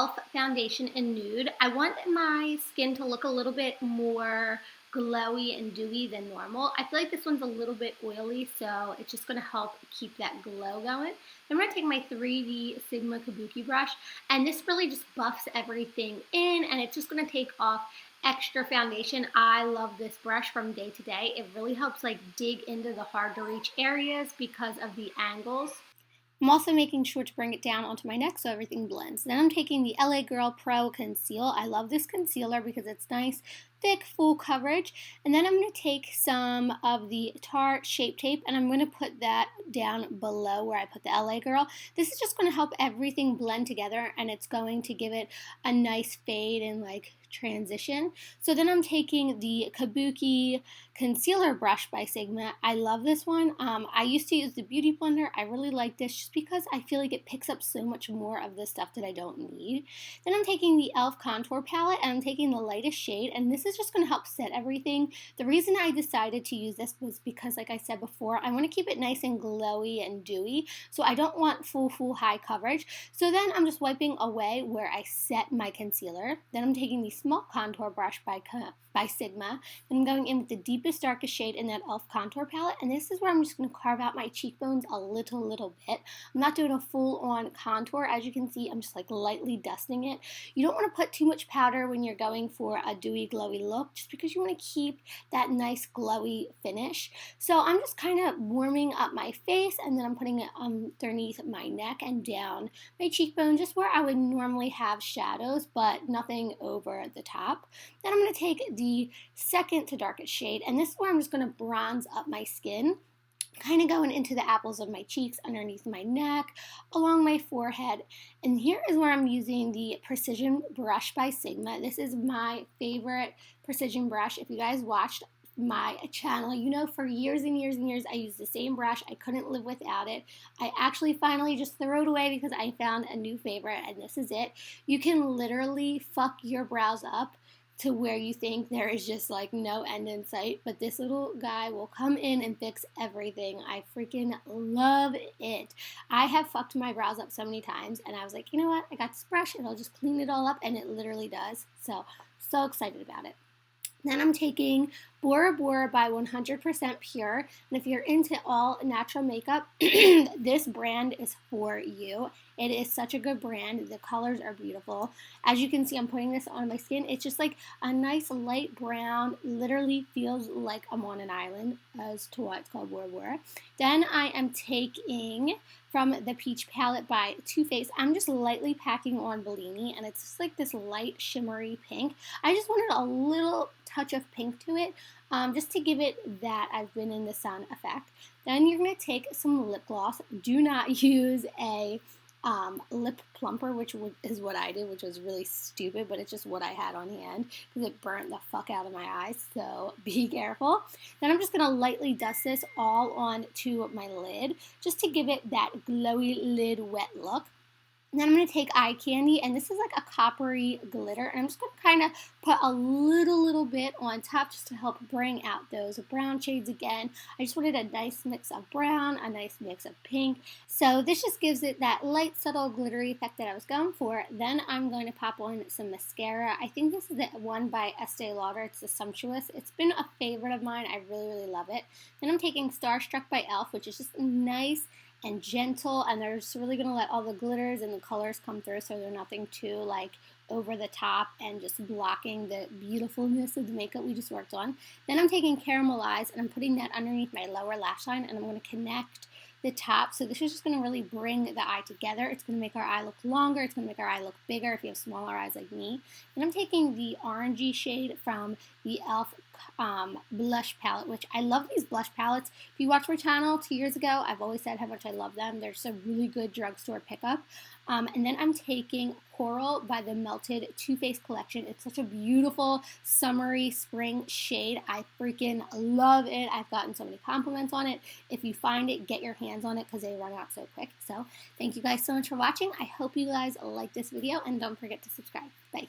e.l.f. foundation in Nude. I want my skin to look a little bit more glowy and dewy than normal. I feel like this one's a little bit oily, so it's just going to help keep that glow going. I'm going to take my 3D Sigma Kabuki brush, and this really just buffs everything in, and it's just going to take off extra foundation. I love this brush from day to day. It really helps like dig into the hard to reach areas because of the angles. I'm also making sure to bring it down onto my neck so everything blends. Then I'm taking the LA Girl Pro Conceal. I love this concealer because it's nice, thick, full coverage. And then I'm going to take some of the Tarte Shape Tape and I'm going to put that down below where I put the LA Girl. This is just going to help everything blend together and it's going to give it a nice fade and like transition. So then I'm taking the Kabuki concealer brush by Sigma. I love this one. I used to use the Beauty Blender. I really like this just because I feel like it picks up so much more of the stuff that I don't need. Then I'm taking the e.l.f. contour palette and I'm taking the lightest shade, and this is just going to help set everything. The reason I decided to use this was because, like I said before, I want to keep it nice and glowy and dewy, so I don't want full high coverage. So then I'm just wiping away where I set my concealer. Then I'm taking the small contour brush by Sigma. Then I'm going in with the deepest, darkest shade in that e.l.f. contour palette, and this is where I'm just going to carve out my cheekbones a little bit. I'm not doing a full-on contour. As you can see, I'm just like lightly dusting it. You don't want to put too much powder when you're going for a dewy, glowy look, just because you want to keep that nice, glowy finish. So I'm just kind of warming up my face, and then I'm putting it underneath my neck and down my cheekbone, just where I would normally have shadows, but nothing over the top. Then I'm going to take the second to darkest shade, and this is where I'm just going to bronze up my skin, kind of going into the apples of my cheeks, underneath my neck, along my forehead. And here is where I'm using the Precision brush by Sigma. This is my favorite precision brush. If you guys watched my channel, you know for years and years and years I used the same brush. I couldn't live without it. I actually finally just threw it away because I found a new favorite, and this is it. You can literally fuck your brows up to where you think there is just like no end in sight, but this little guy will come in and fix everything. I freaking love it. I have fucked my brows up so many times, and I was like, you know what, I got this brush and I'll just clean it all up, and it literally does. So excited about it. Then I'm taking Bora Bora by 100% Pure, and if you're into all natural makeup, this brand is for you. It is such a good brand. The colors are beautiful. As you can see, I'm putting this on my skin. It's just like a nice light brown, literally feels like I'm on an island as to why it's called Bora Bora. Then I am taking from the Peach palette by Too Faced. I'm just lightly packing on Bellini, and it's just like this light shimmery pink. I just wanted a little touch of pink to it, just to give it that I've been in the sun effect. Then you're going to take some lip gloss. Do not use a lip plumper, which is what I did, which was really stupid, but it's just what I had on hand because it burnt the fuck out of my eyes, so be careful. Then I'm just going to lightly dust this all onto my lid just to give it that glowy lid wet look. And then I'm going to take eye candy, and this is like a coppery glitter, and I'm just going to kind of put a little bit on top just to help bring out those brown shades again. I just wanted a nice mix of brown, a nice mix of pink, so this just gives it that light, subtle, glittery effect that I was going for. Then I'm going to pop on some mascara. I think this is the one by Estee Lauder. It's the Sumptuous. It's been a favorite of mine. I really love it. Then I'm taking Starstruck by e.l.f., which is just nice and gentle, and they're just really going to let all the glitters and the colors come through, so they're nothing too like over the top and just blocking the beautifulness of the makeup we just worked on. Then I'm taking Caramelize and I'm putting that underneath my lower lash line, and I'm going to connect the top. So this is just going to really bring the eye together. It's going to make our eye look longer. It's going to make our eye look bigger if you have smaller eyes like me. And I'm taking the orangey shade from the e.l.f. Blush palette, which I love these blush palettes. If you watched my channel 2 years ago, I've always said how much I love them. They're just a really good drugstore pickup. And then I'm taking Coral by the Melted Too Faced collection. It's such a beautiful summery spring shade. I freaking love it. I've gotten so many compliments on it. If you find it, get your hands on it because they run out so quick. So thank you guys so much for watching. I hope you guys like this video, and don't forget to subscribe. Bye.